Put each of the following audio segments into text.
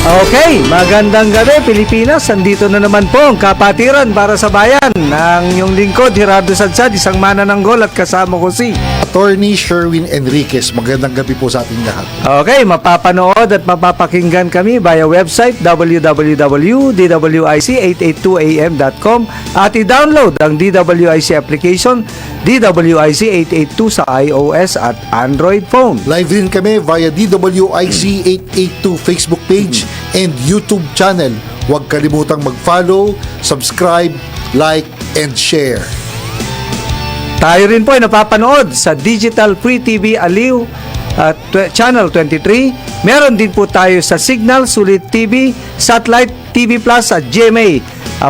Okay, magandang gabi Pilipinas. Andito na naman po ang kapatiran para sa bayan. Ang inyong lingkod, Gerardo Sadsad, isang manananggol at kasama ko si Attorney Sherwin Enriquez. Magandang gabi po sa ating lahat. Okay, mapapanood at mapapakinggan kami via website www.dwic882am.com at i-download ang DWIC application DWIC 882 sa iOS at Android phone. Live din kami via DWIC 882 Facebook page and YouTube channel. Huwag kalimutang mag-follow, subscribe, like, and share. Tayo rin po ay napapanood sa Digital Free TV Aliw Channel 23. Meron din po tayo sa Signal, Sulit TV, Satellite TV Plus at GMA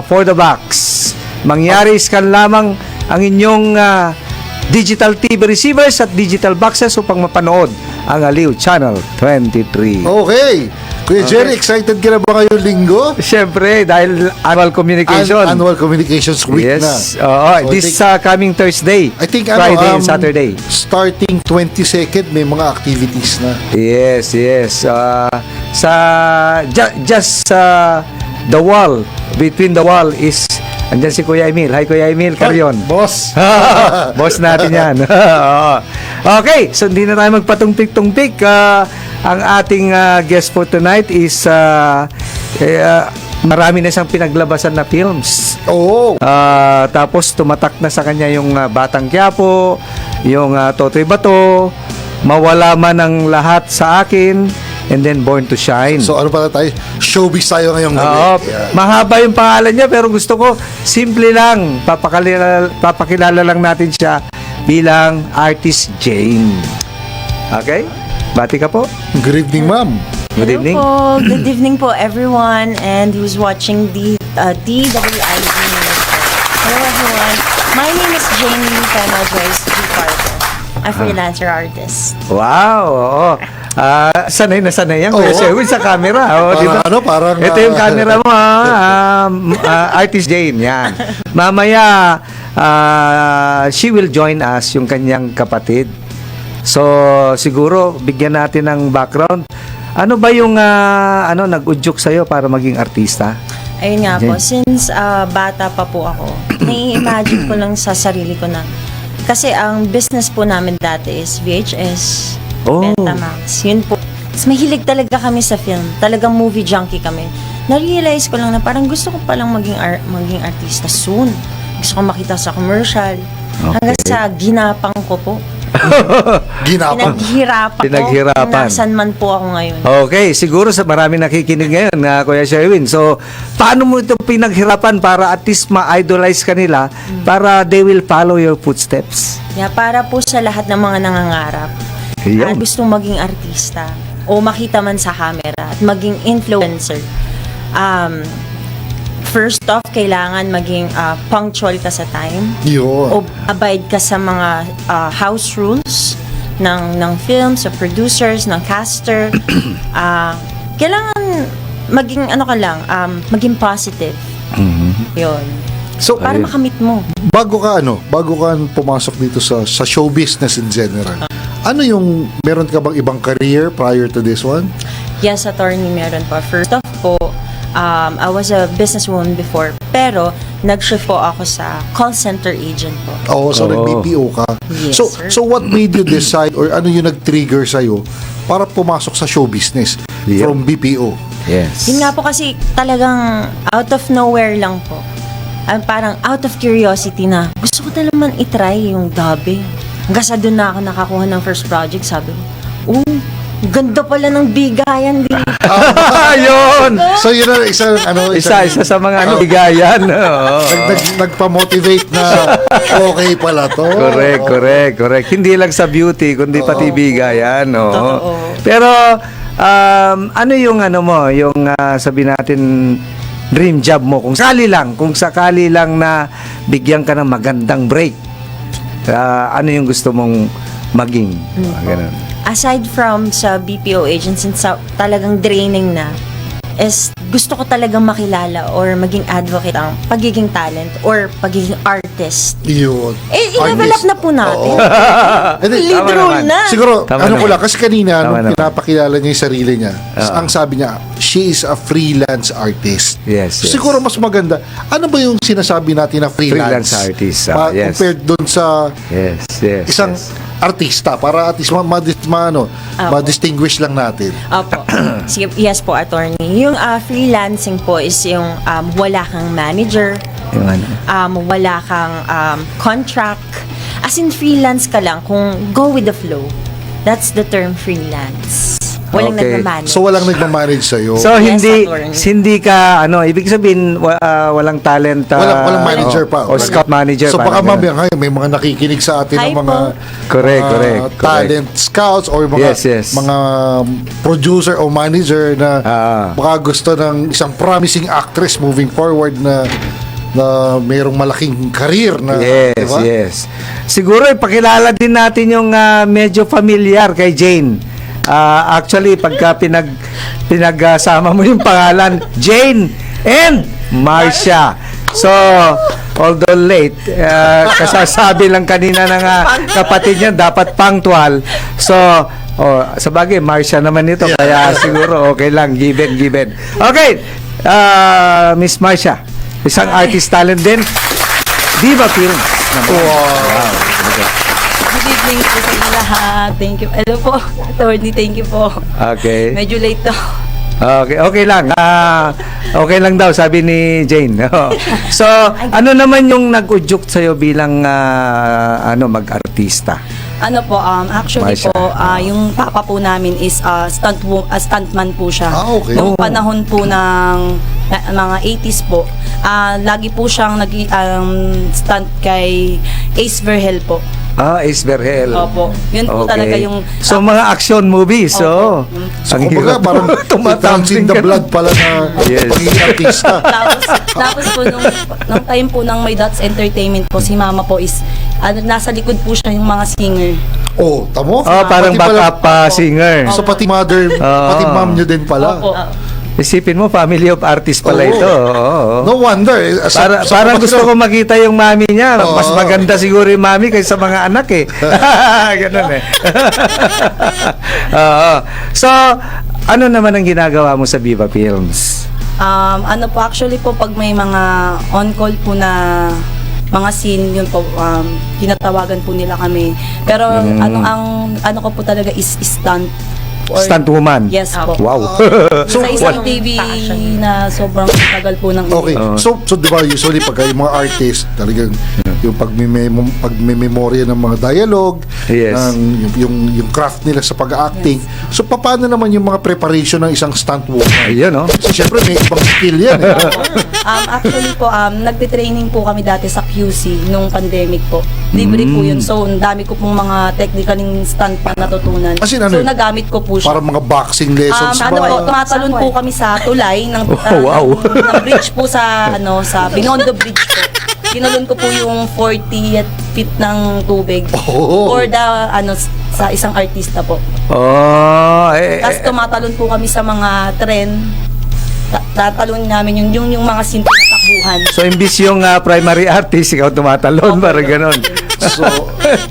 for the box. Mangyari scan lamang ang inyong digital TV receivers at digital boxes upang mapanood ang Aliw Channel 23. Okay. Kuya Jerry, excited ka na ba ngayong linggo? Siyempre, dahil annual communication. Annual Communications Week yes. na. So this coming Thursday, I think Friday and Saturday. Starting 22nd, may mga activities na. Yes. Just the wall, between the wall is, andyan si Kuya Emil. Hi Kuya Emil, Carrion. Boss. Boss natin yan. Okay, so hindi na tayo magpatumpik-tumpik. Ang ating guest for tonight is marami na siyang pinaglabasan na films. Oo. Tapos tumatak na sa kanya yung Batang Quiapo, yung Totoy Bato, Mawala Man ang Lahat sa Akin, and then Born to Shine. So ano pala tayo? Showbiz tayo ngayong gabi. Mahaba yung pangalan niya pero gusto ko simple lang. Papakilala lang natin siya bilang Artist Jane. Okay? Bati ka po. Good evening, ma'am. Good evening. Hello po. Good evening po everyone and who's watching the DWIC News. Hello everyone. My name is Jamie Pena Joyce G. Carter. A freelancer artist. Wow, oo. Sanay na sanay yan. Kuya Sherwin sa camera. Diba? Parang ito yung camera mo, Artist Jane, yan. Mamaya, she will join us, yung kanyang kapatid. So, siguro, bigyan natin ng background. Ano ba yung nag-udyok sa'yo para maging artista? Ayun nga po, since bata pa po ako, nai-imagine ko lang sa sarili ko na, kasi ang business po namin dati is VHS, Betamax, yun po. Mas mahilig talaga kami sa film, talagang movie junkie kami. Na-realize ko lang na parang gusto ko palang maging artista soon. Gusto ko makita sa commercial, hanggang sa ginapang ko po. Pinaghirapan ko. Nasaan man po ako ngayon. Okay, siguro sa marami nakikinig ngayon na Kuya Sherwin. So, paano mo ito pinaghirapan para at least ma-idolize ka nila para they will follow your footsteps? Yeah, para po sa lahat ng mga nangangarap at gustong maging artista o makita man sa camera at maging influencer. First off, kailangan maging punctual ka sa time. O abide ka sa mga house rules ng films, sa producers, ng caster. Kailangan maging maging positive. Yun. So, para makamit mo. Bago ka pumasok dito sa show business in general. Meron ka bang ibang career prior to this one? Yes, attorney, meron pa. First off po, I was a businesswoman before, pero nag-shift po ako sa call center agent po. So nag-BPO ka. Yes, sir. So what made you decide or ano yung nag-trigger sa'yo para pumasok sa show business from BPO? Yes. Yun nga po kasi talagang out of nowhere lang po. Parang out of curiosity na gusto ko na naman itry yung dubbing. Hanggang sa doon na ako nakakuha ng first project, sabi ko, ganda pala ng bigayan dito. Yun! So yun na isa sa mga bigayan. Nagpa-motivate na okay pala to. Correct. Hindi lang sa beauty, kundi pati bigayan. Pero, ano yung sabi natin, dream job mo? Kung sakali lang na bigyan ka ng magandang break, ano yung gusto mong maging? Ganun. Aside from sa BPO agent, since talagang draining na, is gusto ko talagang makilala or maging advocate ang pagiging talent or pagiging artist. Yun. I-develop Artist. na po natin. And then, Lead Tama role naman. na. siguro, Tama ano ko naman. lang, kasi kanina, Tama nung naman. pinapakilala niya yung sarili niya, ang sabi niya, she is a freelance artist. Yes, yes. Siguro mas maganda, ano ba yung sinasabi natin na freelance? Freelance artist, yes. Compared dun sa Yes, yes. isang yes. artista, para at least ma-distinguish lang natin. Opo. Sige, yes po, attorney. Yung freelancing po is yung wala kang manager, Yung ano. wala kang contract. As in, freelance ka lang kung go with the flow. That's the term freelance. Walang Okay. nagmamanage. So, walang nagmamanage sa'yo. So Yes, hindi attorney. hindi ka ibig sabihin walang talent walang manager pa. o scout manager So, baka parang ganun. mamaya ngayon, may mga nakikinig sa atin Hi ng mga po. Correct, mga correct. talent scouts or mga Yes, yes. mga producer o manager na Ah. baka gusto ng isang promising actress moving forward na mayroong malaking career na, Yes, di ba? yes. Siguro ipakilala din natin yung medyo familiar kay Jane. Actually, pagka pinagsama mo yung pangalan, Jane and Marcia. So, although late, kasasabi lang kanina ng kapatid niya, dapat punctual. So, sa bagay, Marcia naman ito, kaya siguro okay lang, given. Okay, Miss Marcia, isang artist talent din, Diva Films. Wow. Good evening po sa inyo lahat. Thank you. Hello po, attorney. Thank you po. Okay. Medyo late to. Okay lang. Okay lang daw, sabi ni Jane. So, ano naman yung nag-udyok sa'yo bilang mag-artista? Ano po, actually Marsha. po, yung papa po namin is stuntman po siya. Okay. Noong panahon po ng mga 80s po, lagi po siyang stunt kay Ace Verhel po. Ace Verhel. Opo. Yun po talaga yung... So, mga action movies. So, Opo. So, ang kumbaga, hirap parang tumatambling in the ka. blood pala na Yes. pagiging artista. Tapos po nung time po ng My Dots Entertainment po, si mama po is nasa likod po siya yung mga singer. Oh, tamo? Parang Pati pala- backup singer. So, pati mother, pati mom nyo din pala. Opo. Isipin mo, family of artists pala Oo. ito. Oo. No wonder. Parang gusto ko makita yung mami niya. Oo. Mas maganda siguro yung mami kaysa mga anak eh. Ganun eh. Oo. So, ano naman ang ginagawa mo sa Viva Films? Ano po, actually po, pag may mga on-call po na mga scene, yun po, tinatawagan po nila kami. Pero ano ko po talaga is stunt. Or- Stunt woman? Yes po. Wow. Sa isang what- TV Passion. na sobrang tagal po ng Okay. So di ba usually pag yung mga artist talagang yung pagme-memorya ng mga dialogue, Yes. yung craft nila sa pag-acting. So paano naman yung mga preparation ng isang stunt woman? Ayun, no? Kasi syempre may ibang skill yan. Eh. Actually po, nagte-training po kami dati sa QC nung pandemic po. Libre po yun. So, ang dami ko pong mga technical ng stunt pa natutunan. As in, ano So, yun? nagamit ko po siya. Para mga boxing lessons Ano ba? po, tumatalon po kami sa tulay ng, wow. ng bridge po sa Binondo Bridge po. Kinulon ko po yung 40th feet ng tubig Oh. for sa isang artista po. Tapos Eh, tumatalon po kami sa mga tren. Tatalon namin yung mga scene na takbuhan. so, imbis yung primary artist, ikaw tumatalon, parang ganon. So,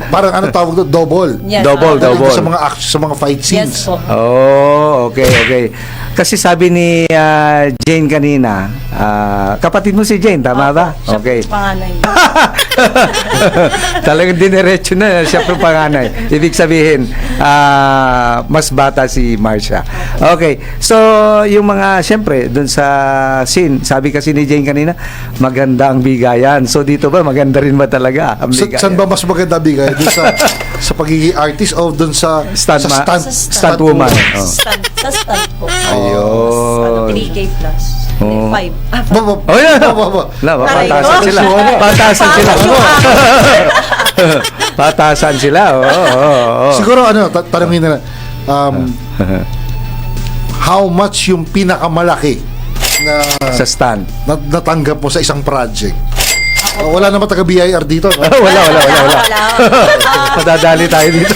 parang ano tawag doon? Double. Yes, Double. Sa mga sa mga fight scenes. Yes po. Oh, okay. Kasi sabi ni Jane kanina, kapatid mo si Jane, tama ba? Siya po Okay. yung panganay. Talagang dinerecho na siya po panganay. Ibig sabihin, mas bata si Marcia. Okay. So, yung mga, syempre, dun sa scene, sabi kasi ni Jane kanina, maganda ang bigayan. So, dito ba, maganda rin ba talaga ang bigayan? Saan ba mas maganda bigay? Doon sa pagiging artist o doon sa Stunt woman. Oh. Sa stunt po. Ayun. 3K plus. Oh. 5. Oh, yeah. Patasan sila. Patasan sila. Patasan sila. Oo. Siguro tanongin na lang, how much yung pinakamalaki na Sa stand. natanggap mo sa isang project? Wala naman taga-BIR dito, no? Wala. Madadali tayo dito.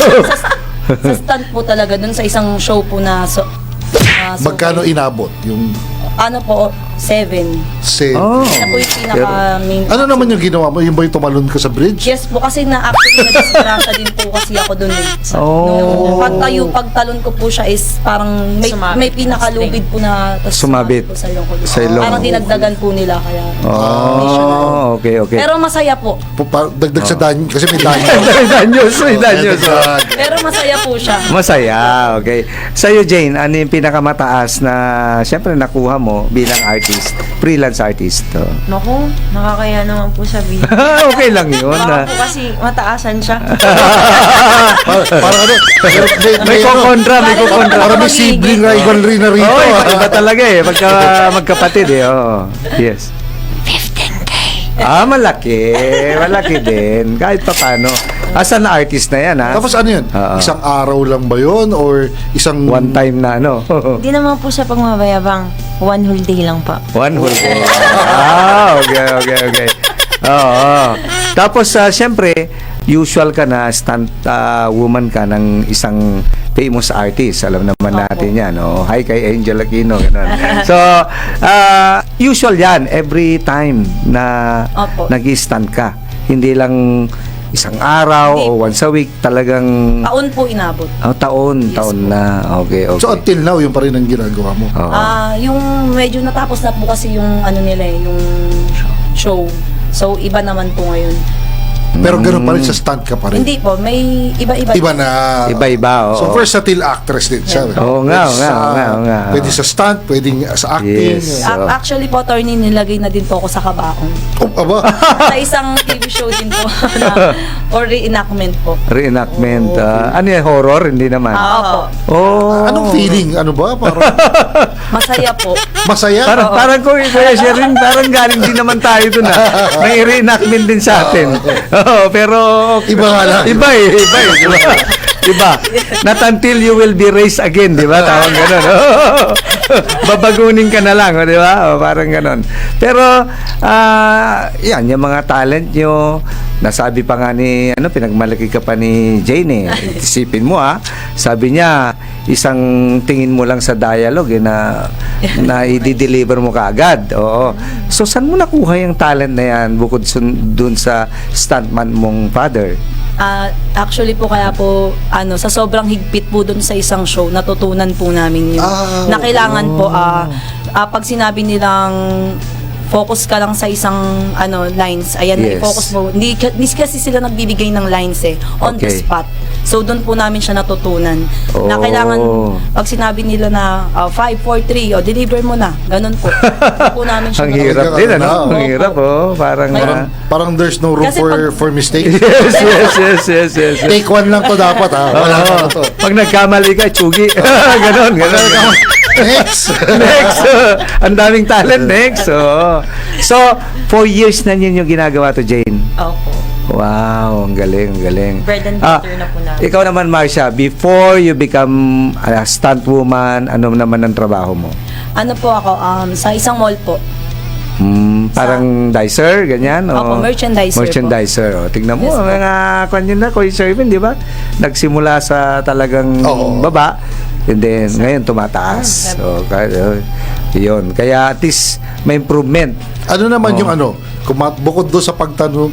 Sa stunt po talaga dun sa isang show po na Magkano inabot yung Ano po, 7. Oh. Yan na po yung pinaka-main. Ano naman yung ginawa mo? Yung ba yung tumalon ka sa bridge? Yes po, kasi actually na-disgrasya din po kasi ako dun eh. Oh. Nung pagtalon ko po siya is parang Sumabit. may pinakalubid po na tas Sumabit. po sa ilong ko. Sa ilong. Parang dinagdagan po nila kaya. Oh, okay. Pero masaya po. Dagdag sa danyo, kasi may danyo. May danyos. Dagdag. Pero masaya po siya. Masaya, okay. Sa'yo, Jane, ano yung pinakamataas na, siyempre, nakuha mo bilang artist, freelance artist? Oh. Naku, nakakaya naman po sabihin. Okay lang yun. Baka po kasi mataasan siya. Parang ano, May kukontra, may kukontra. Parang may sibling rivalry na rito. Oo, iba talaga eh. Magkapatid eh. Oo. Yes. 15K. Malaki. Malaki din. Kahit pa paano. Asan na artist na yan, ha? Tapos ano yun? Oo. Isang araw lang ba yun? Or isang... One time na, ano? Hindi naman po sa pagmabayabang. One whole day lang pa. One whole day. Okay. Oo. Tapos, siyempre, usual ka na, stunt woman ka ng isang famous artist. Alam naman natin yan. Oh. Hi kay Angel Aquino. Ganun. So, usual yan. Every time na Opo. nag-stunt ka. Hindi lang isang araw Hindi. o once a week. Talagang Taon po inabot. taon na. Okay. So until now, yung pa rin ang ginagawa mo. Oo. Yung medyo natapos na po kasi yung ano nila eh, yung show. So iba naman po ngayon. Pero gano'n pa rin sa stunt ka pa rin. Hindi po, may iba-iba. Iba na. Iba-iba, oo. So versatile actress din siya. Oo nga, oo nga. Pwede sa stunt, pwedeng sa acting. Yes. Yeah. So- Actually po, attorney, nilagay na din po ako sa kabaong. Oh, aba. Sa isang TV show din po na, or reenactment po. Reenactment. Ano yan? Horror? Hindi naman. Opo. Oh. Anong feeling? Ano ba? Parang Masaya po. masaya? Parang Kuya Sherin, parang galing din naman tayo dun May reenactment din sa atin. Oo, pero Iba nga lang. Iba eh, di ba? Iba. Not until you will be raised again, di ba? Tawag ganun. Babagunin ka na lang, di ba? Parang ganun. Pero, yan, yung mga talent nyo, nasabi pa nga ni, pinagmalaki ka pa ni Jane eh. Isipin mo sabi niya, isang tingin mo lang sa dialogue na i-deliver mo kaagad. Oo. So, saan mo nakuha yung talent na yan bukod dun sa stuntman mong father? Actually po kaya po sa sobrang higpit po doon sa isang show natutunan po namin yun na kailangan po pag sinabi nilang focus ka lang sa isang lines ayan Yes. i-focus mo hindi kasi sila nagbibigay ng lines on the Okay. spot so doon po namin siya natutunan na Oh. kailangan pag sinabi nila na 5, 4, 3 deliver mo na ganun po doon po namin siya Ang natutunan. hirap din, ano? Oo. Ang hirap, Parang, Parang there's no room Kasi for mistake. yes. Take one lang to dapat Wala na to. Pag nagkamali ka, tsugi. ganon. Next. Next. Ang daming talent. Next. So, 4 years na yun yung ginagawa to, Jane. Opo. Wow, ang galing. Bread and butter na po namin. Ikaw naman, Marcia, before you become a stunt woman, ano naman ang trabaho mo? Ano po ako sa isang mall po. Parang dicer, ganyan? Opo, merchandiser po. Merchandiser. Tignan mo, Yes, po. mga kanyan na, Kuya Shervin, di ba? Nagsimula sa talagang Oo. baba, and then ngayon tumataas. So, yun. Kaya at least may improvement. Ano naman yung bukod doon sa pagtalon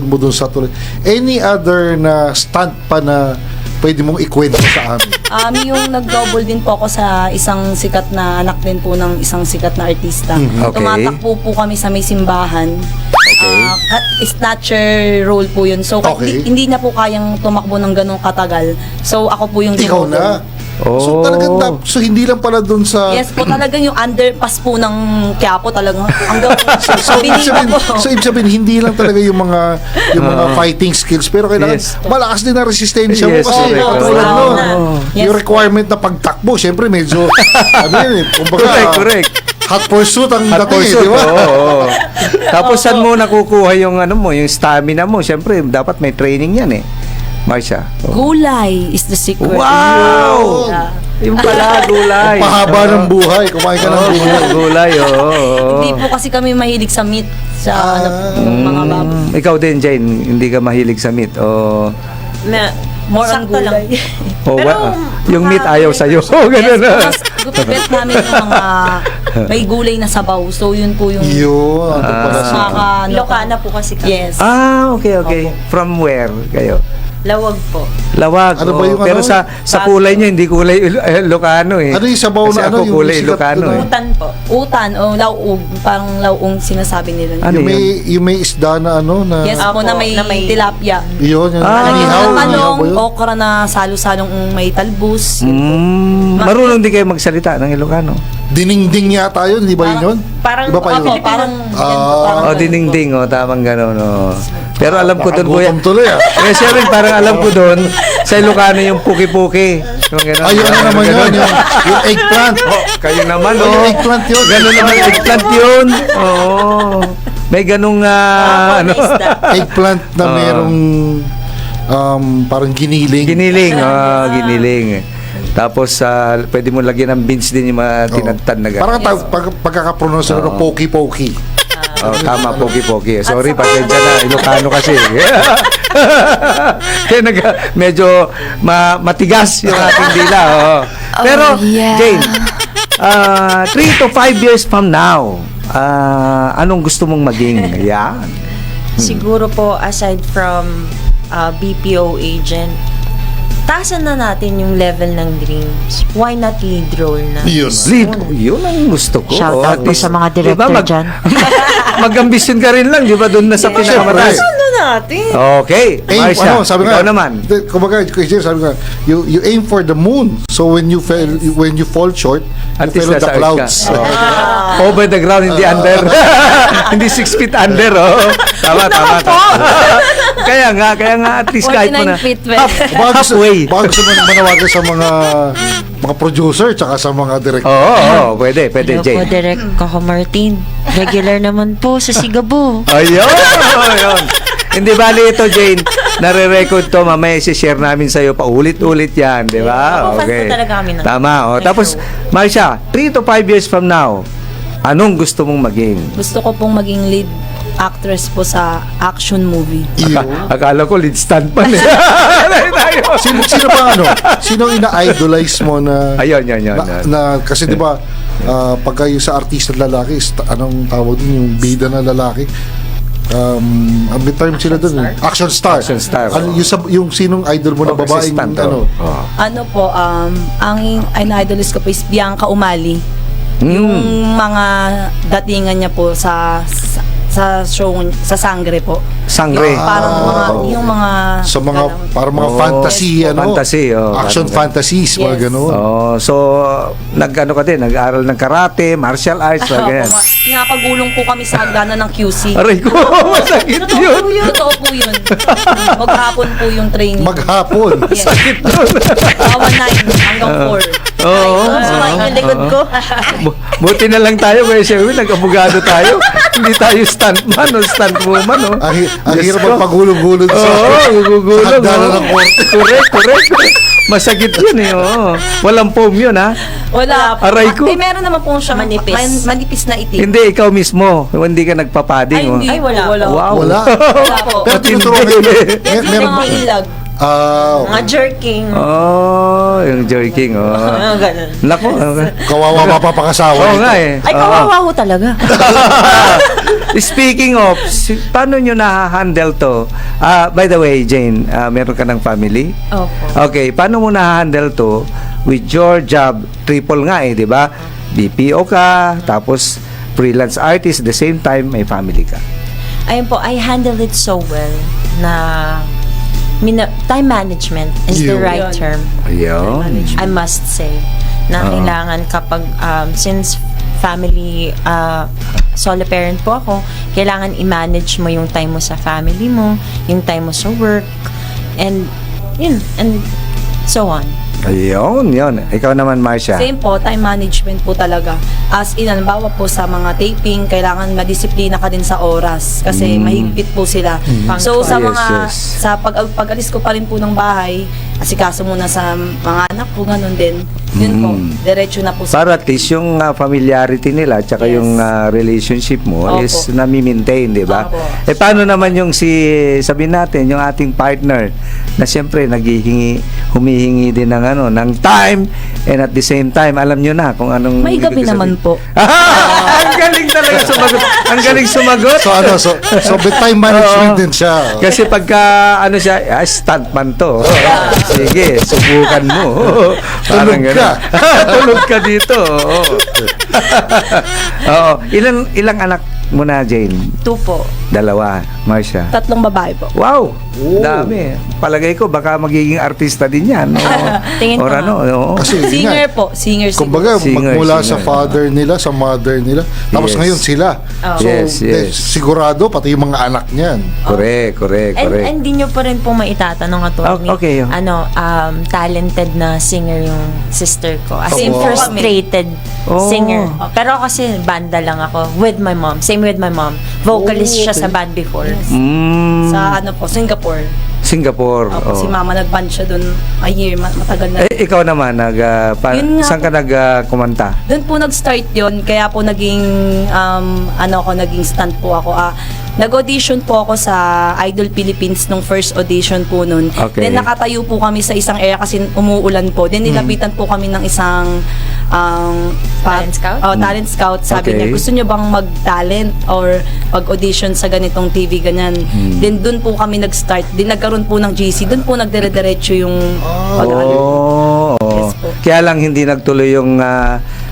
mo doon sa tuloy, any other na stunt pa na pwede mong ikwento sa amin? Yung nag-double din po ako sa isang sikat na anak din po ng isang sikat na artista. Okay. Tumatakbo po kami sa may simbahan. Okay. Snatcher role po yun. So, Okay. hindi na po kayang tumakbo ng ganong katagal. So, ako po yung Ikaw tumutulong. na. So talagang so hindi lang pala doon sa Yes po, talagang yung underpass po ng Quiapo talagang hanggang So ibig sabihin, po. hindi lang talaga yung mga fighting skills pero kailangan Yes. malakas din ang resistensya mo Yes, kasi correct. tulad nun, Yes. yung requirement na pagtakbo syempre medyo kumbaga Correct. hot pursuit ang Hot dating pursuit, di ba? oo. Tapos saan mo nakukuha yung yung stamina mo? Siyempre, dapat may training yan Marcia. Gulay is the secret. Wow! Yeah. Yung pala, gulay. Pahaba ng buhay, kumain ka ng gulay. Gulay, Hindi po kasi kami mahilig sa meat sa mga baboy. Ikaw din, Jane, hindi ka mahilig sa meat. Na, More on sakto lang. gulay. O, Pero, yung meat ayaw sa'yo. Ganun Yes, na. mas Pinag-prepare namin yung mga may gulay na sabaw. So, yun po yung Yun, ano pala siya. Ilocana po kasi kami. Yes. Okay. From where kayo? Lawag po. Lawag. Ano ba yung pero ano? sa kulay niyo hindi kulay Ilocano eh. Ano yung sabaw Kasi na ano, ako yung kulay sikat Ilocano doon, eh. Utan po. Utan o lauog. Parang lauong sinasabi nila. Ano Yung may isda na ano na... Yes po, Opo, na may na may- tilapia. Yun, yung Ah. Lagyan inihaw. ng Inihaw manong, ba yun? okra na salo-salong may talbos. Marunong din kayo magsalita ng Ilocano. Dininding yata yun, di ba yun yun? Parang- Iba pa yun. Opo, parang Oh, dininding, tamang gano'n. Oh. Pero alam ko doon, kuya. Nakagutom tuloy ah. Eh, siya rin, parang alam ko doon, sa Ilocano yung puki-puki. Yung gano'n. Ayun na naman yun, yung eggplant. Oh, kayo naman, Oh, oh. yung eggplant yun. Gano'n naman, eggplant yun. Oo. May ganung, ano. Eggplant na merong parang giniling. Giniling, giniling. Tapos, pwede mo lagyan ng beans din yung mga tinatad na Parang gano'n. pagkakapronounce ng poki-poki. Oh, tama, pogi-pogi. Sorry, pasensya na. Ilocano kasi. Kaya medyo matigas yung ating dila. Oh. Pero, Jane, 3 to 5 years from now, anong gusto mong maging? Yan. Siguro po, aside from BPO agent, taasan na natin yung level ng dreams. Why not lead role na? Yun. Lead, yun ang gusto ko. Shout Oh, out at po least, sa mga di ba, director dyan. mag-ambisyon ka rin lang, di ba? Doon na sa pinakamataas. Taasan na natin. Okay, Marcia, sabi ikaw nga, naman. Kumbaga, sabi nga, you aim for the moon. So when you fall short, At you least fell on the nasa earth clouds. ka. Over the ground, hindi under. Hindi 6 feet under, oh. Tama. Kaya nga, at least kahit mo na. 49 feet, Halfway. Baka gusto mo manawagan sa mga producer tsaka sa mga director. Oo, pwede, Hello po, Jane. Direk Coco Martin. Regular naman po sa Sigabo. Ayun. Hindi bali ito, Jane. Nare-record to, mamaya i-share namin sa'yo paulit-ulit yan, di ba? Opo, fans po talaga kami nun. Tama, oh. Ng Tapos, show. Marcia, 3 to 5 years from now, anong gusto mong maging? Gusto ko pong maging lead actress po sa action movie. Akala ko lead stand pa eh. Sino pa Sino ina-idolize mo na Ayun. na kasi 'di ba pagka yung sa artista lalaki anong tawag din yung bida na lalaki ang may term sila doon action star. Action star, Ano yung sinong idol mo na babaeng Assistant, ano oh. Ano po, ang idolist ko po is Bianca Umali. Yung mga datingan niya po sa show, sa Sangre po. Sangre. Parang yung mga sa mga para mga Oh, fantasy fantasy, action parang fantasies mga Yes. ganun. Oh, so nag-ano ka din, nag-aral ng karate, martial arts, mga ganyan. Pinapagulong po kami sa hagdanan ng QC. Aray ko, masakit yun. Totoo po yun. Maghapon po yung training. Maghapon. Yes. Sakit yun. Awa 9 hanggang 4. Oo. Sumain yung likod ko. Buti na lang tayo, kaya Sherwin, nag-abogado tayo. Hindi tayo stuntman o stuntwoman. Oh. Ang Diyos hirap ko. magpagulong-gulong Oo, sa gugugulong. hagdanan oh. ng korte. Correct. Masakit yun eh. Oh. Walang foam yun ha. Wala po. Aray ko. Meron naman po siya Manipis. manipis na itim. Hindi, ikaw mismo. Hindi ka nagpapading. Ay, hindi Ay, po, wala. Wow. Wala. Wala po. Pero Matindi. tinuturuan Yes, meron mga ilag. Mga jerking. Oh, yung jerking. Oh. Ganun. Nako. kawawa mapapakasawa Oo nito. nga eh. Ay, Oo. kawawa ho talaga. Speaking of, paano nyo na-handle to? By the way, Jane, meron ka ng family? Opo. Okay, paano mo na-handle to with your job? Triple nga eh, di ba? BPO ka, tapos freelance artist, the same time, may family ka. Ayun po, I handle it so well na time management is the Yun. right term. Ayun. I must say na kailangan kapag since family solo parent po ako, kailangan i-manage mo yung time mo sa family mo, yung time mo sa work, and so on. Ayun, yun. Ikaw naman, Marcia. Same po, time management po talaga. As in, halimbawa po sa mga taping, kailangan madisiplina ka din sa oras kasi mahigpit po sila. So sa Yes, mga yes. sa pag-alis ko pa rin po ng bahay, asikaso muna sa mga anak ko, ganun din. Yun po, diretso na po sa Para at least yung familiarity nila at saka Yes. yung relationship mo Opo. is nami-maintain, di ba? Opo. Eh paano naman yung sabihin natin, yung ating partner na siyempre humihingi din ng ng time And at the same time, alam nyo na kung anong... May gabi ibig naman sabihin. po. Ang galing talaga sumagot. Ang galing sumagot. So may time management Oo. din siya. Kasi pagka ano siya, stuntman to. Sige, subukan mo. Parang Tulog ganun. ka. Tulog ka dito. Oo. Oo. Ilang anak mo na, Jane? 2 po. 2, Marcia. 3 babae po. Wow! Oh. Dami. Palagay ko, baka magiging artista din yan. O, Tingin ko or ano, oo. Kasi yun Singer nga, po. Singer siguro. kumbaga, Singer, magmula singer. sa father nila, sa mother nila, tapos Yes. ngayon sila. Oh. So, Yes. sigurado, pati yung mga anak niyan. Correct. And hindi nyo pa rin po maitatanong attorney. Okay. Talented na singer yung sister ko. As in, Wow. frustrated Oh. singer. Pero kasi banda lang ako with my mom. Same with my mom. Vocalist Oh, siya okay. sa band before. Mm, Sa ano po, Singapore. Singapore. Opo, oh. si mama nag-band siya doon a year, matagal na. Ikaw naman, Yun nga saan ka kumanta? Doon po nag-start yon, kaya po naging naging stunt po ako. Nag-audition po ako sa Idol Philippines nung first audition po nun. Okay. Then nakatayo po kami sa isang area kasi umuulan po. Then nilapitan po kami ng isang Talent scout? Talent scout. Sabi Okay. niya, gusto niyo bang mag-talent or mag-audition sa ganitong TV, ganyan. Then doon po kami nag-start. Then nagkaroon po ng GC. Doon po nagdire-diretso yung pag-ano. Oh, Yes po. kaya lang hindi nagtuloy yung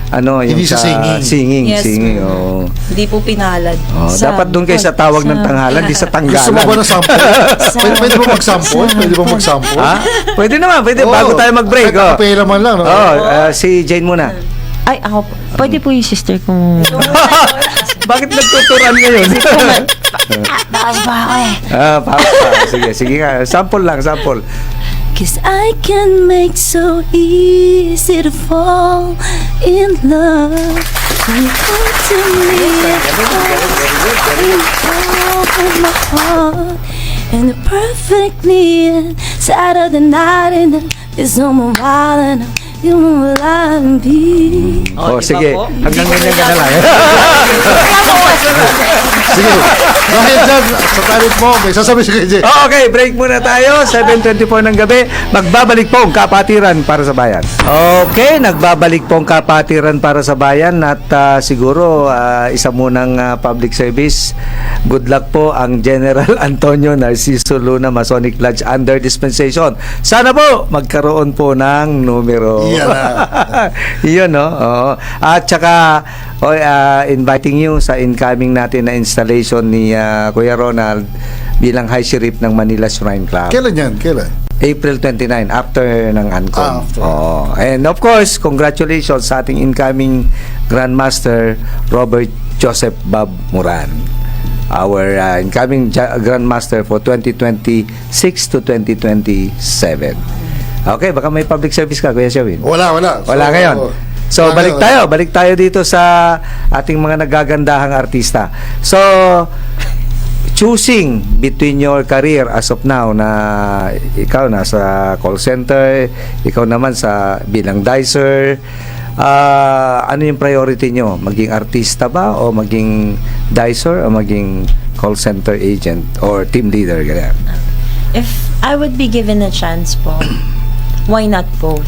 yung Hindi sa singing. Yes, singing. ma'am. Oh. Hindi po pinalad. Oh, dapat doon kayo sa tawag ng tanghalan, di sa tanggalan. Gusto mo ba na sample? Pwede ba mag-sample? Pwede ba mag-sample? Ha? Pwede naman, pwede. Oo. Bago tayo mag-break. Kahit kapela man lang. No? Si Jane muna. Ay, ako po. Pwede po yung sister ko. Bakit nagtuturan ngayon? Bakas ba ako eh? Sige nga. Sample lang, sample. 'Cause I can make so easy to fall in love. When you come to me, with my heart, and the perfectly inside of the night, and there's no more wild, and you know what I be. Oh, sige. Hanggang ganyan ka na lang. Sige. Dahil dyan, sa talent mo, may sasabi si KJ. Okay, break muna tayo. 7:24 ng gabi. Magbabalik po ang kapatiran para sa bayan. Okay, nagbabalik po ang kapatiran para sa bayan at siguro isa munang public service. Good luck po ang General Antonio Narciso Luna Masonic Lodge under dispensation. Sana po magkaroon po ng numero. Yan na. Yun, no? Oo. At saka inviting you sa incoming natin na installation ni Kuya Ronald bilang High Sheriff ng Manila Shrine Club. Kailan yan? Kailan? April 29, after ng ANCOM. After. Oh. And of course, congratulations sa ating incoming Grandmaster Robert Joseph Bob Moran. Our incoming Grandmaster for 2026 to 2027. Okay, baka may public service ka, Kuya Sherwin? Wala. Wala ngayon. So, wala balik tayo dito sa ating mga nagagandahang artista. So, choosing between your career as of now na ikaw nasa call center, ikaw naman sa bilang dicer, ano yung priority nyo? Maging artista ba o maging dicer o maging call center agent or team leader? Ganyan. If I would be given a chance po, why not both?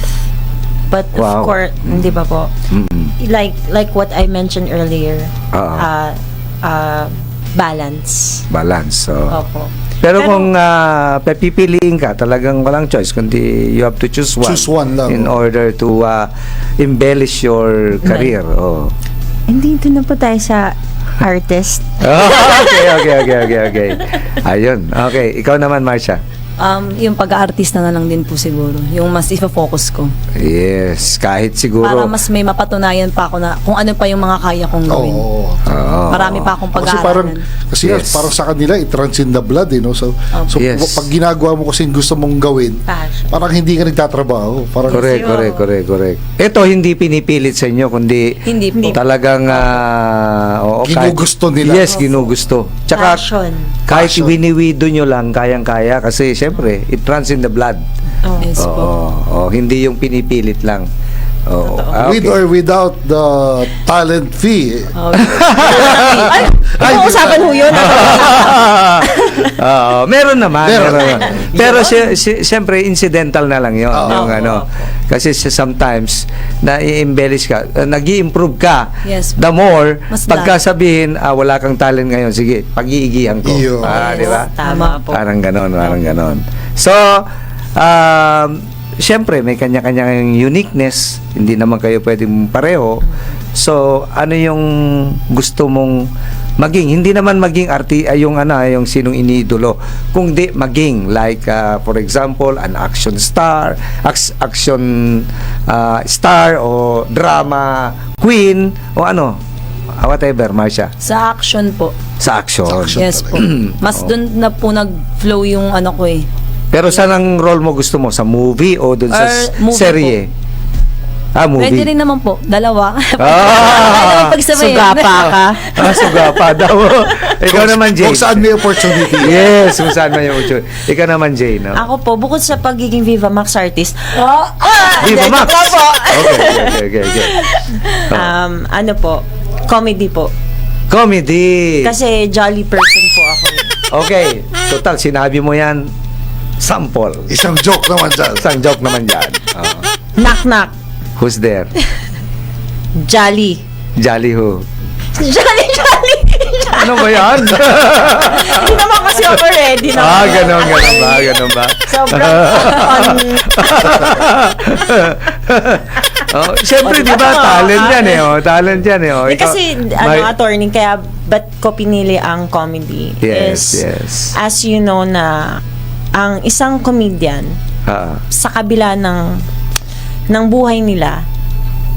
But Wow. of course, hindi ba po? Mm-mm. Like what I mentioned earlier, Oo. balance. Balance. So. Opo. Pero kung pipiliin ka, talagang walang choice, kundi you have to choose one. Choose one lang, in oh. order to embellish your career. Oh. Hindi, doon na po tayo sa artist. Okay. Ayun. Okay. Ikaw naman, Marcia. Yung pag-aartista na lang din po siguro. Yung mas ifa-focus ko. Yes. Kahit siguro. Para mas may mapatunayan pa ako na kung ano pa yung mga kaya kong gawin. Oo. Oo. Marami pa akong Kasi parang pag-aaralan. Yes. parang sa kanila it-runs in the blood, no? So Yes. pag ginagawa mo kasi gusto mong gawin, Passion. parang hindi ka nagtatrabaho. Parang Correct. Ito hindi pinipilit sa inyo, kundi Hindi po. talagang Ginugusto nila. Yes, ginugusto. Tsaka Passion. kahit Passion. winiwido nyo lang, kayang-kaya kasi syempre, it runs in the blood. Oh. Yes po. Oo, hindi yung pinipilit lang. Oo. with or without the talent fee. Oh, Ibang usapan ho yun. Oo, meron naman. Meron. Meron naman. Pero siyempre, incidental na lang yun. Oo. Yung ano. Kasi sometimes, na-embellish ka, nag-i-improve ka. Yes. The more, Mas pagkasabihin, wala kang talent ngayon, sige, pag-iigihan ko. Iyo. Di ba? Tama po. Parang ganon, parang ganon. So, siyempre, may kanya-kanyang uniqueness. Hindi naman kayo pwedeng pareho. So, ano yung gusto mong maging? Hindi naman maging yung sinong iniidolo. Kung di maging, like, for example, an action star, action star, o drama queen, o ano, whatever, Marcia. Sa action po. Sa action. Sa action. Yes po. Mas doon na po nag-flow yung ano ko eh. Pero saan ang role mo gusto mo? Sa movie o dun sa Movie serye? Movie. Pwede rin naman po. Dalawa. Ah! Pagsabayan. Sugapa ka. Sugapa daw. Ikaw naman, Jane. Kung saan may opportunity. Yes, kung saan may opportunity. Ikaw naman, Jane. No? Ako po, bukod sa pagiging Viva Max artist, Viva Max! joke lang po. Okay. Ano po, comedy po. Comedy. Kasi jolly person po ako. Okay. Total, sinabi mo yan. Sample. Isang joke naman dyan. Isang joke naman dyan. Knock knock. Who's there? Jolly. Jolly who? Jolly. Ano ba yan? Hindi naman kasi ako ready na. Ganon ba? Sobrang fun. Siyempre, di ba, talent yan eh. Talent yan eh. Ikaw- Kasi, may- attorney, kaya ba't ko pinili ang comedy? Yes, is, yes. As you know na, ang isang comedian, sa kabila ng buhay nila,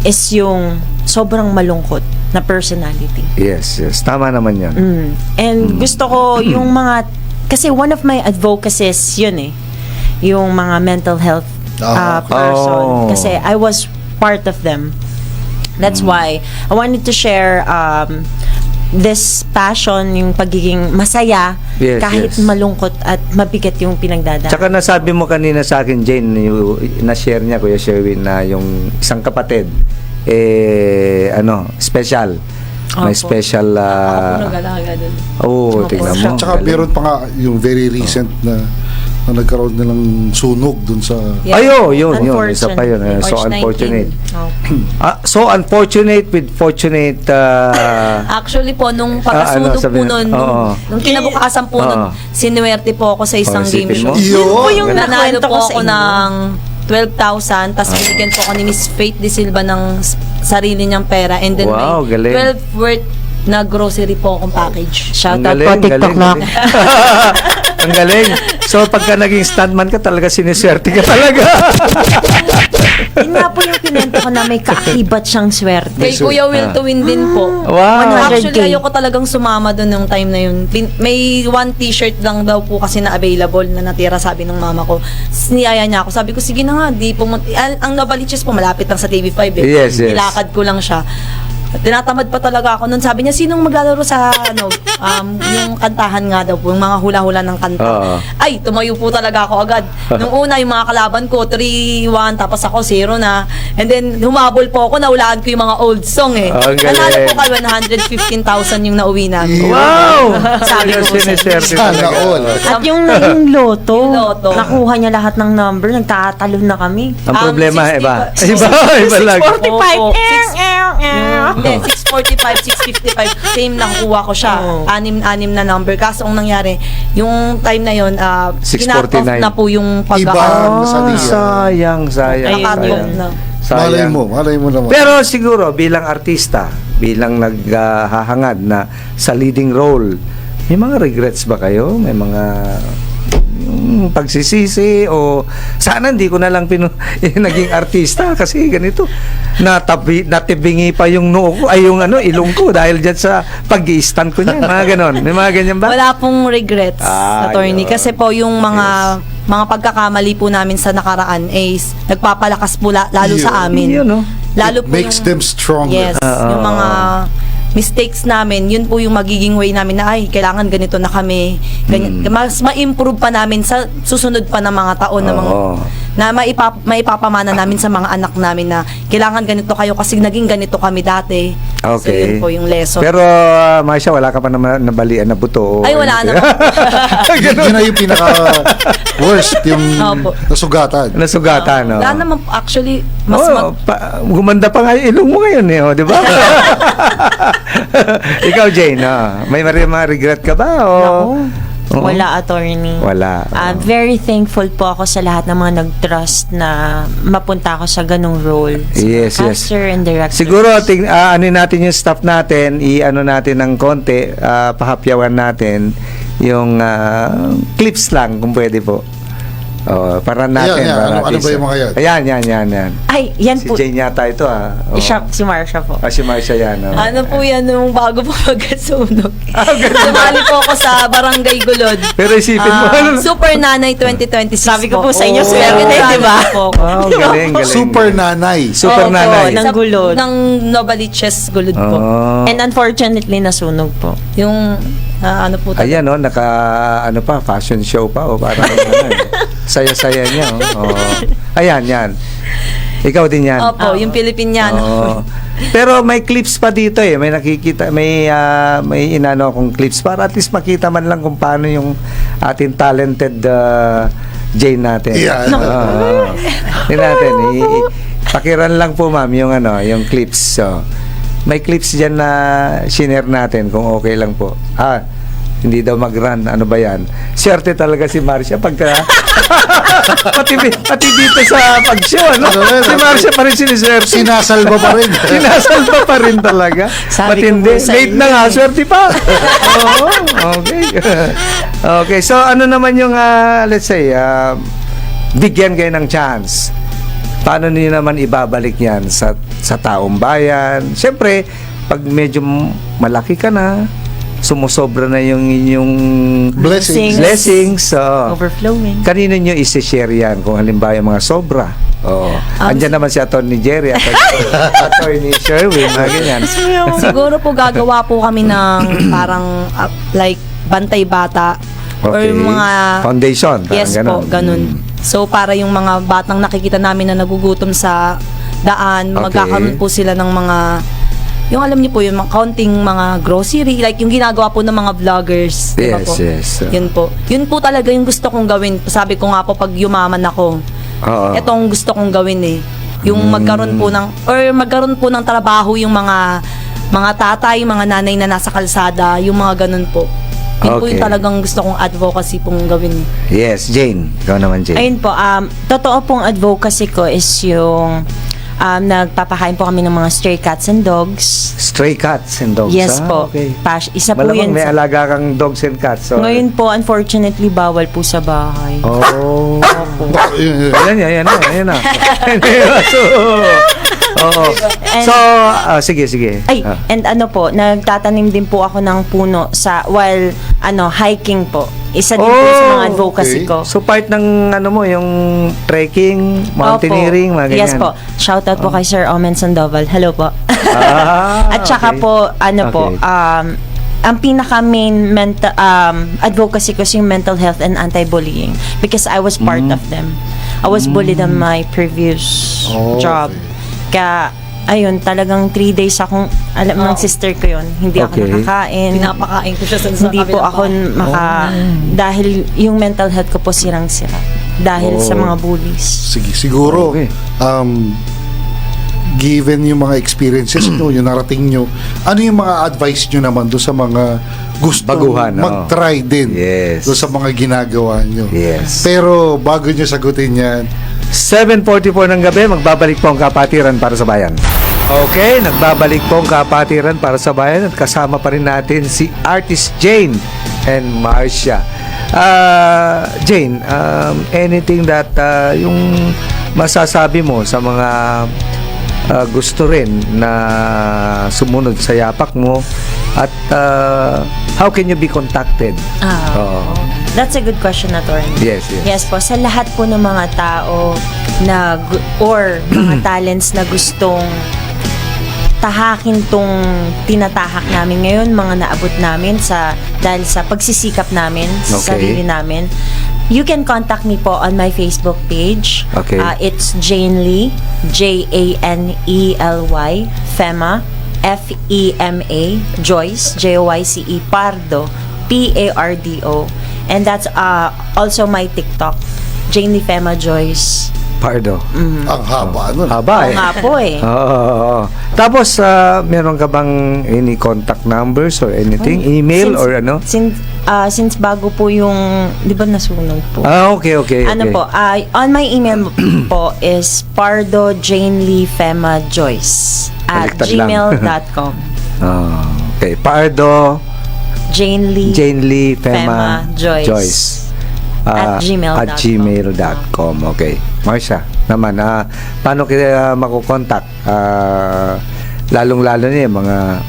is yung sobrang malungkot na personality. Yes. Tama naman yan. And gusto ko yung mga, kasi one of my advocacies yun eh, yung mga mental health person. Oh. Kasi I was part of them. That's why I wanted to share this passion, yung pagiging masaya, Yes, kahit yes. malungkot at mabigat yung pinagdadaanan. Tsaka nasabi mo kanina sa akin, Jane, na-share niya, Kuya Sherwin, na yung isang kapatid, special. May Opo. special, Ako nag-alaga dun. tingnan mo. Tsaka Galing. meron pa nga yung very recent na nagkaroon nilang sunog dun sa... Yeah. Yun. Isa pa yun. So March 19. unfortunate. Oh. So unfortunate with fortunate. Actually po, nung pagkasunog sabi po na- nun, oo. nung kinabukasan po nun, sinuwerte po ako sa isang game isipin show. mo. Iyo! Yun po yung Nanalo nakwento po ko sa ako inyo. ng 12,000, tapos binigyan po ako ni Miss Faith De Silva ng sarili niyang pera, and then Wow, may galing. 12 worth na grocery po akong package. Shout Ang out galing, po, TikTok galing, lock. galing. Ang galing. So, pagka naging stuntman ka, talaga siniswerte ka talaga. Yun nga po yung pinento ko na may kaakibat siyang swerte. Kay Kuya Will to win din po. Wow. Actually, 100K. ayoko talagang sumama doon nung time na yun. May one t-shirt lang daw po kasi na available na natira, sabi ng mama ko. Niyaya niya ako. Sabi ko, sige na nga, di pumunta. Ang Novaliches po, malapit lang sa TV5 eh. Yes. Nilakad ko lang siya. Tinatamad pa talaga ako nun. Sabi niya, sinong maglalaro sa yung kantahan nga daw po, yung mga hula-hula ng kanta. Oo. Ay, tumayo po talaga ako agad. Nung una, yung mga kalaban ko, 3-1, tapos ako 0 na. And then, humabol po ako, naulaan ko yung mga old song eh. Ang galing. Nanalo po kayo, 115,000 yung nauwi namin. Wow! Sabi ko sa siniswerte Sana talaga. all. At yung naging loto, Yung loto. nakuha niya lahat ng number, nagtatalon na kami. Ang problema, 60 iba. pa- Iba lang. 45. Opo. Hindi, 645, 655, same nakukuha ko siya. Oo. Anim na number. Kaso ang nangyari, yung time na yun, 649. kinat-off na po yung Iba. Sayang. Nakatong na. Malay mo naman. Pero siguro, bilang artista, bilang naghahangad na sa leading role, may mga regrets ba kayo? May mga pagsisisi o sana hindi ko na lang naging artista kasi ganito natibingi pa yung noo ko ay yung ilong ko dahil dyan sa pag-i-stand ko niyan, mga ganon. May mga ganyan ba? Wala pong regrets, attorney. yun. Kasi po yung mga pagkakamali po namin sa nakaraan is nagpapalakas po lalo sa amin. Yun, no? Lalo It po makes yung, them stronger. Yes, yung mga mistakes namin, yun po yung magiging way namin na kailangan ganito na kami. Ganyan, mas ma-improve pa namin sa susunod pa ng mga taon na mga Oo. na maipapamana namin sa mga anak namin na kailangan ganito kayo kasi naging ganito kami dati. So Okay. yun po yung lesson. Pero, Marcia, wala ka pa naman nabalian na buto? Ay, wala naman. Yun na yung pinaka-worst, yung Opo. nasugatan. Nasugatan, no? Wala naman po. Actually, mas gumanda pa nga yung ilong mo ngayon, eh, oh, di ba? Ikaw, Jane, may mga regret ka ba? O? Oo. Wala, attorney. Wala. Very thankful po ako sa lahat ng mga nag-trust na mapunta ako sa ganong role. Sa Yes, yes. caster and director. Siguro, ano natin yung staff natin, i-ano natin ng konti, pahapyawan natin yung clips lang, kung pwede po. Para natin. Yan, para ano ba yung mga yan? Yan. Ay, yan Si po. Jane yata ito, Si Marsha po. Si Marcia yan. ano po yan nung bago po magkasunog. Sumali po ako sa Barangay Gulod. Pero isipin mo, Super Nanay 2026 Sabi ko po sa inyo, Oh. swerte din, di ba? Wow, galing. Super nanay. Super Opo, nanay. ng Gulod. Ng Novaliches Gulod po. Oh. And unfortunately, nasunog po. Yung ano po talaga. Ayan, fashion show pa, parang saya-saya niya, Ayan, yan. Ikaw din yan. Opo, yung Pilipiniano. Oo. Pero may clips pa dito may nakikita, may inano akong clips para at least makita man lang kung paano yung ating talented Jane natin. Yeah. Hindi natin. Pakiran lang po, ma'am, yung yung clips. So, may clips diyan na share natin kung okay lang po. Hindi daw mag-run. Ano ba yan? Swerte talaga si Marcia pagka pati dito sa pag-show, si Marcia pa rin siniswerte. Sinasalba pa rin. Sinasalba pa rin talaga. Sabi ko Matindi. po sa Late inyo na nga, swerte pa. Oo, okay. Okay, so ano naman yung, let's say, bigyan kayo ng chance. Paano niyo naman ibabalik yan sa taong bayan? Siyempre, pag medyo malaki ka na, sumusobra na yung inyong blessings. Overflowing. Kanino nyo isi-share yan? Kung halimbawa yung mga sobra. Andyan naman si Atty. Jerry at Atty. Sherwin, mga ganyan. Siguro po gagawa po kami ng parang like bantay bata or Okay. mga Foundation, parang yes ganon. po, ganun. So para yung mga batang nakikita namin na nagugutom sa daan, Okay. magkakaroon po sila ng mga yung alam niyo po yung mga counting mga grocery like yung ginagawa po ng mga vloggers, di ba Yes, po? yes. Yun po talaga yung gusto kong gawin. Sabi ko nga po pag yumaman ako, Oo. etong gusto kong gawin yung magkaroon po ng trabaho yung mga tatay, mga nanay na nasa kalsada, yung mga ganun po. Yun po Okay. yung talagang gusto kong advocacy pong gawin. Yes, Jane. Ikaw naman, Jane. Ayun po, totoo pong advocacy ko is yung nagpapakain po kami ng mga stray cats and dogs. Stray cats and dogs. Yes po. Okay. Isa po Malamang yan. may alaga kang dogs and cats. So. Ngayon po, unfortunately, bawal po sa bahay. Oh. Ayan na. So, sige. Ay, and nagtatanim din po ako ng puno while hiking po. Isa din po sa mga advocacy okay. ko. So, part ng yung trekking, mountaineering, mga ganyan. Yes po. Shout out po kay Sir Omen Sandoval. Hello po. At saka okay. po, Okay. ang pinaka-main advocacy ko is yung mental health and anti-bullying because I was part of them. I was bullied on my previous job. Kaya, ayun, talagang 3 days akong, alam ng sister ko yun, hindi ako Okay. nakakain. Pinapakain ko siya sa Hindi po ako dahil yung mental health ko po sirang-sira. Dahil sa mga bullies. Sige, siguro, Okay. given yung mga experiences nyo, yung narating nyo, ano yung mga advice nyo naman doon sa mga gusto Baguhan, mag-try din Yes. doon sa mga ginagawa nyo? Yes. Pero bago nyo sagutin yan, 7:44 ng gabi, magbabalik po ang Kapatiran para sa Bayan. Okay, nagbabalik po ang Kapatiran para sa Bayan at kasama pa rin natin si Artist Jane and Marcia. Jane, anything that yung masasabi mo sa mga gusto rin na sumunod sa yapak mo at how can you be contacted? That's a good question, Atty. Yes. Yes po, sa lahat po ng mga tao or mga talents na gustong tahakin tong tinatahak namin ngayon, mga naabot namin dahil sa pagsisikap namin sa Okay. sarili namin. You can contact me po on my Facebook page. Okay. It's Jane Lee, Janely, Fema, Fema, Joyce, Joyce, Pardo, Pardo. And that's also my TikTok, Jane Lee Fema Joyce. Pardo. Ang haba nun. Haba Oo eh. nga po eh. Oo. Tapos, meron ka bang any contact numbers or anything? Email or ano? Since bago po yung, di ba nasunog po? Okay. Ano po, on my email po is pardojanelyfemajoyce Baliktad lang. @gmail.com. Okay. Pardo, Jane Lee Fema Joyce. At gmail.com. At gmail.com. Okay. Marsha, naman, paano kita makukontak? Lalong-lalo na yung mga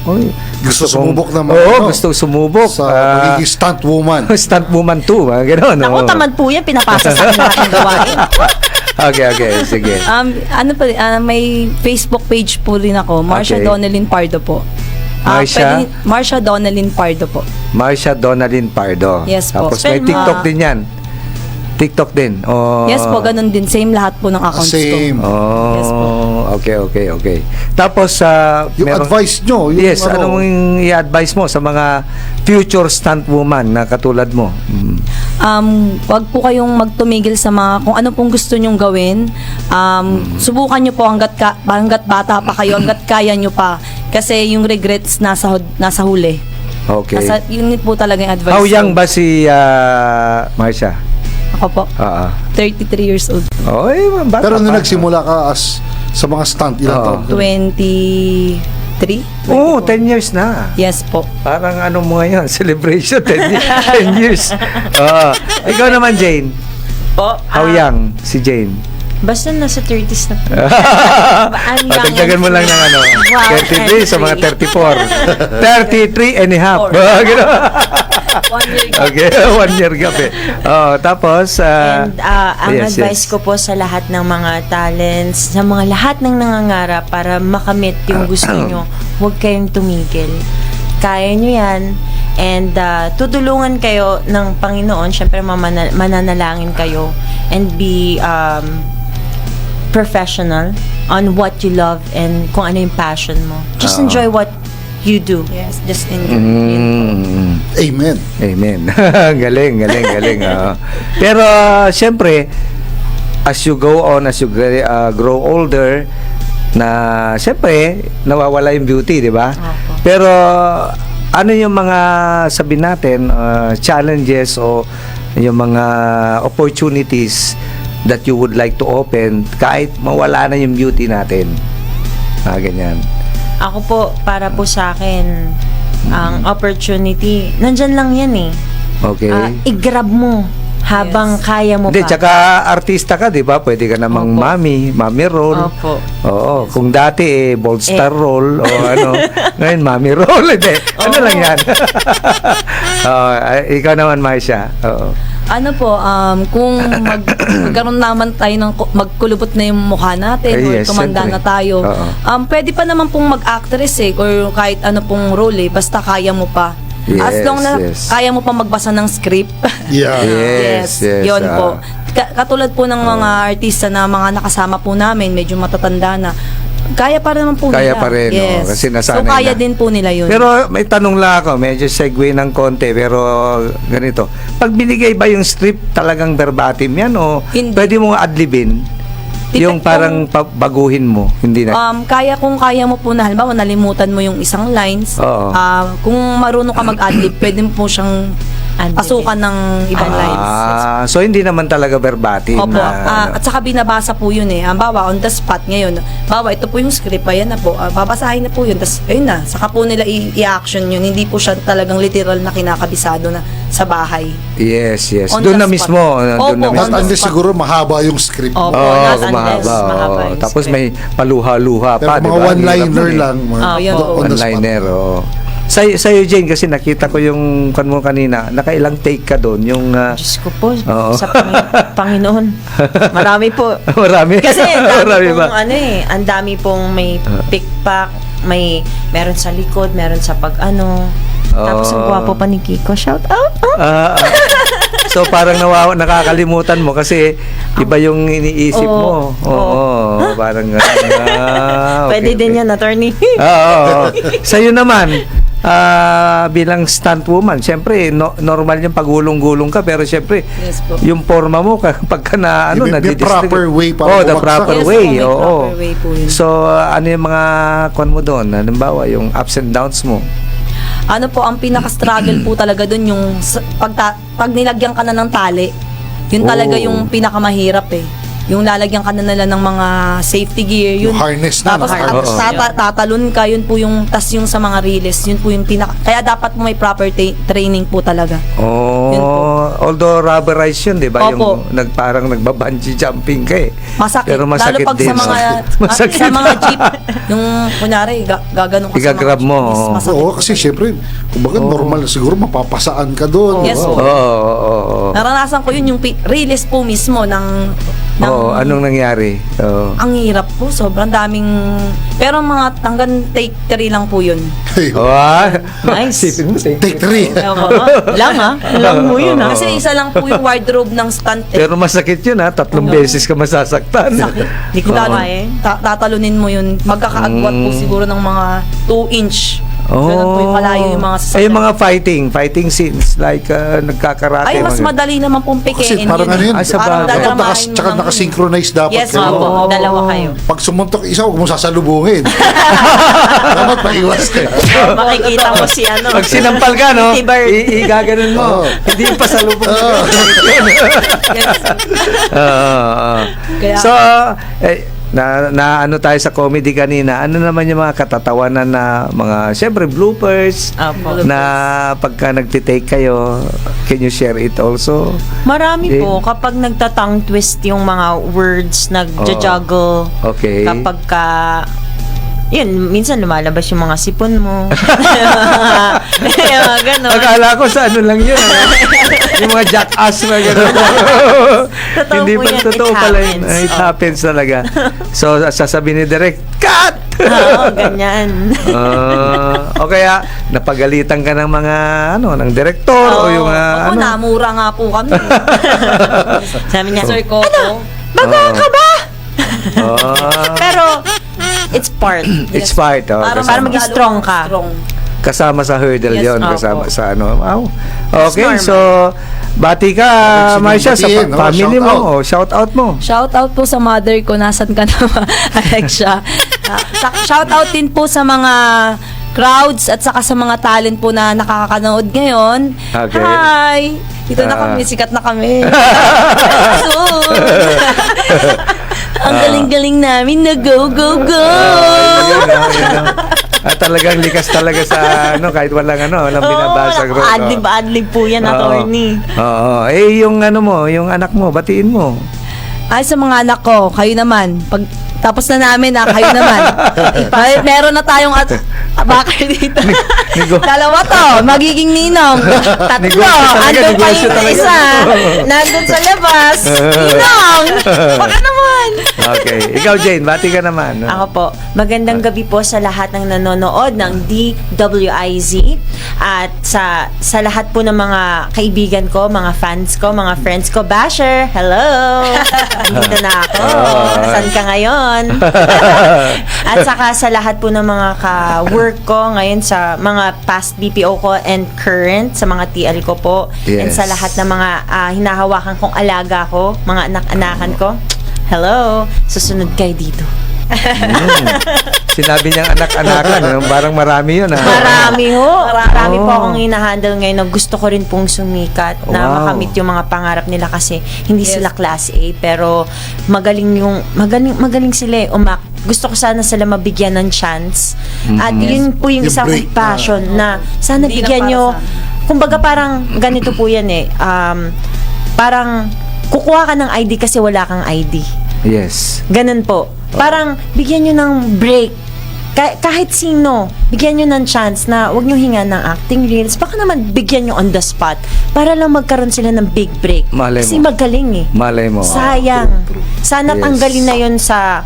Gusto sumubok ng mga Oo, ano, gusto sumubok. Sa magiging stunt woman. Stunt woman 2, mga gano'n. Ako, tamad po yan, pinapasa sa akin lahat ng gawain. Okay, sige. May Facebook page po rin ako, Marsha Okay. Donalyn Pardo po. Marsha? Marsha Donalyn Pardo po. Marsha Donalyn Pardo. Yes po. Tapos may Spell mo. TikTok din yan. TikTok din. Yes po, ganun din. Same lahat po ng accounts Same. ko. Yes po. Okay. Tapos, Yung advice nyo. Yung yes, ano mong i-advise mo sa mga future stunt woman na katulad mo? Wag po kayong magtumigil sa mga kung ano pong gusto nyong gawin. Subukan nyo po hanggat bata pa kayo, hanggat kaya nyo pa. Kasi yung regrets nasa huli. Okay. Yun po talaga yung advice. How ko. young ba si Marsha? Ako po, 33 years old. Bata Pero nung pa. nagsimula ka sa mga stunt, ilang taon? 23? Oo, 10 years na. Yes po. Parang ano mo ngayon, celebration, 10 years. Ikaw naman, Jane. Po, How young si Jane? basta nasa 30s na po. I'm young Dagdagan mo and lang ng free. Wow, 33 sa mga and 34. 33 and a half. Gano'n. 1 year. Okay, 1 year gap eh. Tapos, And ang yes, advice ko po sa lahat ng mga talents, sa mga lahat ng nangangarap para makamit yung gusto nyo, huwag kayong tumigil. Kaya nyo yan. And tutulungan kayo ng Panginoon. Siyempre, mananalangin kayo. And be professional on what you love and kung ano yung passion mo. Just enjoy what you do. Yes, just enjoy. Amen. Amen. galing. Pero, siyempre, as you go on, as you grow older, na siyempre, nawawala yung beauty, di ba? Opo. Pero, ano yung mga, sabi natin, challenges o yung mga opportunities that you would like to open kahit mawala na yung beauty natin? Ganyan. Ako po, para po sa akin, ang opportunity, nandyan lang yan eh. Okay. I-grab mo habang Yes. kaya mo Hindi, pa. tsaka artista ka, di ba? Pwede ka namang Opo. mami role. Opo. Oo, kung dati bold star role o ano, ngayon mami role. Hindi, ano lang yan. Ikaw naman, Marsha. Oo. Ano po, kung magkaroon naman tayo ng magkulubot na yung mukha natin or Yes, tumanda syempre. na tayo, Oo. pwede pa naman pong mag-actress or kahit ano pong role basta kaya mo pa. As Yes, long na yes. kaya mo pa magbasa ng script. Yeah. Yes. Yun po. Katulad po ng mga artista na mga nakasama po namin, medyo matatanda na, kaya pa naman po Kaya nila. pa rin, Yes. kasi nasanay so, kaya na. din po nila yun. Pero may tanong lang ako, medyo segue ng konti, pero ganito. Pag binigay ba yung script talagang verbatim yan o Hindi. pwede mong adlibin? Yung parang baguhin mo, hindi na. Kaya kung kaya mo po na, halimbawa, nalimutan mo yung isang lines, Oo. kung marunong ka mag-adlib, pwede mo po siyang pasukan ng ibang lines. So hindi naman talaga verbatim. Opo. na, At saka binabasa po yun eh. Halimbawa, on the spot ngayon, ito po yung script, ayan na po, babasahin na po yun, tapos ayun na, saka po nila i-action yun. Hindi po siya talagang literal na kinakabisado na sa bahay. Yes. On Doon the na spot. mismo. Doon na Opo, mismo. Not unless siguro mahaba yung script. Opo. Oo, not mahaba. unless mahaba yung Tapos script. may paluha-luha Pero pa, di mga ba? one-liner Hirap nun eh. lang. Yun po. on the spot. One-liner, oo. Sa'yo, Jane, kasi nakita ko yung kan mo kanina, nakailang take ka doon, yung... Diyos ko po, Oo. sa Panginoon. Marami po. marami. Kasi ang marami dami ba? pong ang dami pong may pickpack, meron sa likod, meron sa pag-ano. Tapos ang gwapo pa ni Kiko. Shout out. So parang nakakalimutan mo kasi iba yung iniisip mo. Oo. Parang Pwede din yan, attorney. Oo. Sa'yo naman, bilang stunt woman, syempre normal yung pagulong-gulong ka, pero syempre Yes po. yung forma mo kapag ka na May proper way para Oh, the bumagsak. proper Yes way. po, may Oo. proper way po yun. So ano yung mga kwan mo doon? Halimbawa, yung ups and downs mo. Ano po, ang pinaka-struggle po talaga dun yung pag nilagyan ka na ng tali, yun talaga Oh. yung pinakamahirap eh. Yung lalagyan ka na nila ng mga safety gear, yun. Yung harness na, Tapos naka-harness. tatalon ka, yun po yung, tas yung sa mga release, yun po yung kaya dapat mo may proper training po talaga. Yun po. Oh, although rubberized yun, di ba? Opo. Yung parang nagbabungee jumping ka eh. Masakit. Pero masakit Lalo pag din. sa mga, Masakit. sa mga jeep, yung kunyari, gaganon ka Igagrab sa mga mo, jeep, oo. masakit. Oo, kasi syempre, kumbaga normal siguro mapapasaan ka doon. Yes, di ba? po. Oo. Naranasan ko yun, yung release po mismo ng Oo, anong nangyari? Oo. ang hirap po, sobrang daming, pero mga hanggang take 3 lang po yun. Hey, Nice. Isipin mo, take 3. Lang mo yun, ha? Kasi isa lang po yung wardrobe ng stunt eh. Pero masakit yun ha, 3 beses ka masasaktan. Hindi ko Lalo, kaya eh. tatalunin mo yun, magkakaagwat po siguro ng mga 2 inch. Oh. Ganun po yung kalayo yung mga Ay, yung mga fighting scenes, like nagkakarate. Ay, mas mga- madali naman pong Kasi pikein parang ano yun, Ay, sa Parang bagay. dadramahin mo tsaka ng- nakasynchronize dapat Yes, kayo. Opo, dalawa kayo. Pag sumuntok isa, huwag mo sasalubungin. Dapat maiwas ka. Makikita mo si ano. Pag sinampal ka, no? T-bird. Igaganon mo. Oo. Hindi pa sa lubong. Yes. Kaya- So, na ano tayo sa comedy kanina, ano naman yung mga katatawanan na mga, syempre, bloopers, Apo. na pagka nagtitake kayo, can you share it also? Marami Okay. po kapag nagtatang twist yung mga words, nagja-juggle. Okay. Kapag ka yun, minsan lumalabas yung mga sipon mo. yung mga ganon. Akala ko sa ano lang yun. Yung mga jackass na gano'n. Totoo Hindi po pa yan. totoo It pala yun. happens. It happens talaga. So, sasabihin ni Direk, cut! Oo, ganyan. O kaya, napagalitan ka ng mga, ng direktor o yung, Ako, namura nga po kami. Sabi niya, Sir Coco. baga ka ba? Ah, Pero, it's part. it's part. Oh, Para kasama, maging strong ka. kasama sa hurdle Yes, yon, opo. kasama sa ano. Wow. Okay, normal. so, bati ka, Okay, Marcia, sa batiin, family shout mo. out. Shout out mo. Shout out po sa mother ko, nasan ka na ba, Alexia? Shout out din po sa mga crowds at saka sa mga talent po na nakakanood ngayon. Okay. Hi! Dito na Ah. kami, sikat na kami. Ang galing-galing namin na go, go, go! Yun. Talagang likas talaga sa kahit walang walang binabasag. Oo, adlib po yan, attorney. Oo. Yung yung anak mo, batiin mo. Ay, sa mga anak ko, kayo naman. Pag tapos na namin kayo naman. Meron na tayong bakay dito. Nego- Dalawa to, magiging ninong. Tatlo, Negosyo talaga, andun pa negosyo yung talaga. isa. Nandun sa labas. Ninong! Baka naman. Okay. Ikaw, Jane, bati ka naman. Ako po, magandang gabi po sa lahat ng nanonood ng DWIZ at sa lahat po ng mga kaibigan ko, mga fans ko, mga friends ko. Basher, hello! Dito na ako. Saan ka ngayon? At saka sa lahat po ng mga ka-work ko ngayon sa mga past BPO ko and current sa mga TL ko po. And Yes. sa lahat ng mga hinahawakan kong alaga ko, mga anak-anakan ko. Hello! Susunod kayo dito. Sinabi niyang anak-anakan. Parang marami yun. Marami ho. Marami po Oh. akong hinahandle ngayon na gusto ko rin pong sumikat na Wow. makamit yung mga pangarap nila kasi hindi Yes. sila class A pero magaling sila gusto ko sana sila mabigyan ng chance. At yun po yung Yung isang break na- passion na sana Hindi lang bigyan para nyo. sa Kumbaga parang ganito po yan parang kukuha ka ng ID kasi wala kang ID. Yes. Ganun po. Parang bigyan nyo ng break. Kahit sino, bigyan nyo ng chance na huwag nyo hinga ng acting reels. Baka naman bigyan nyo on the spot para lang magkaroon sila ng big break. Malay Kasi mo. magaling eh. Malay mo. Sayang. Sana Yes. tanggalin na yun sa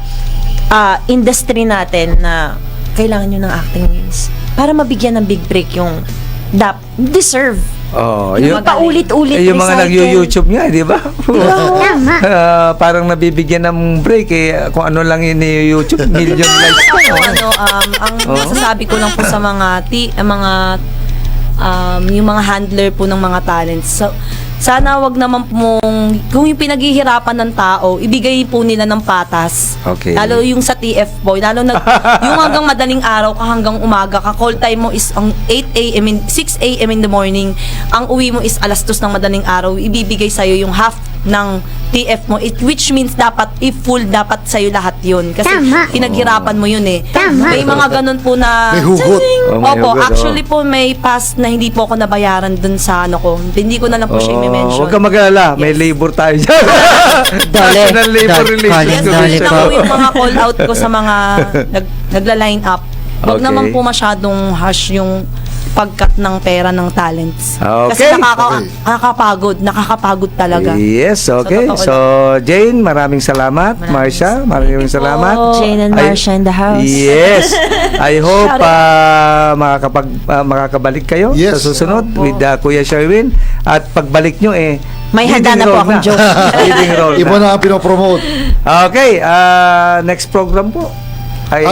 industry natin na kailangan nyo ng acting reels. Para mabigyan ng big break yung deserve. yung, paulit-ulit yung mga recycle. nag-YouTube nga, di ba? Tama. Parang nabibigyan ng break kung ano lang yun YouTube, million likes pa. Ang masasabi ko lang po sa mga yung mga handler po ng mga talents. So, sana wag naman mong, kung yung pinaghihirapan ng tao, ibigay po nila ng patas. Okay. Lalo yung sa TF boy, lalo na yung hanggang madaling araw ka hanggang umaga ka, call time mo is ang 6 a.m. in the morning, ang uwi mo is 2:00 ng madaling araw, ibibigay sa'yo yung half ng TF mo, which means dapat i-full dapat sa'yo lahat yun. Kasi Tama. pinaghirapan mo yun eh. Tama. May mga ganun po na May hugot. May Opo, hugot, actually po may past na hindi po ako nabayaran dun sa ano ko. Hindi ko na lang po siya i-mention. Huwag ka mag-alala, may labor tayo dyan. National Labor Relations Yes, Commission. yun na po yung mga call out ko sa mga nagla-line up. Huwag Okay. naman po masyadong harsh yung pagkat ng pera ng talents. Okay. Kasi nakakapagod talaga. Yes, okay. Sa totoo So, Jane, maraming salamat. Marcia, maraming salamat. Jane and Marcia in the house. Yes. I hope makakabalik kayo Yes. sa susunod with Kuya Sherwin. At pagbalik nyo May handa leading na po role akong joke. Leading role Iba na ang pinopromote. Okay, next program po.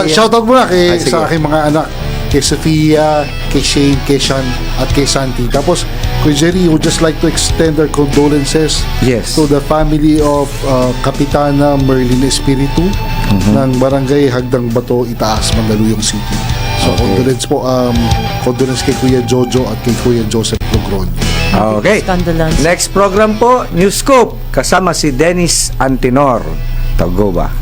Shoutout muna Ay, sige. sa aking mga anak. Kay Sofia, kay Shane, kay Sean, at kay Santi. Tapos, Kuya Jerry, would just like to extend our condolences Yes. to the family of Kapitana Merlin Espiritu ng Barangay Hagdang Bato, Itaas, Mandaluyong City. So, condolence kay Kuya Jojo at kay Kuya Joseph Logron. Okay. Condolence. Next program po, News Scoop kasama si Dennis Antinor Tagoba.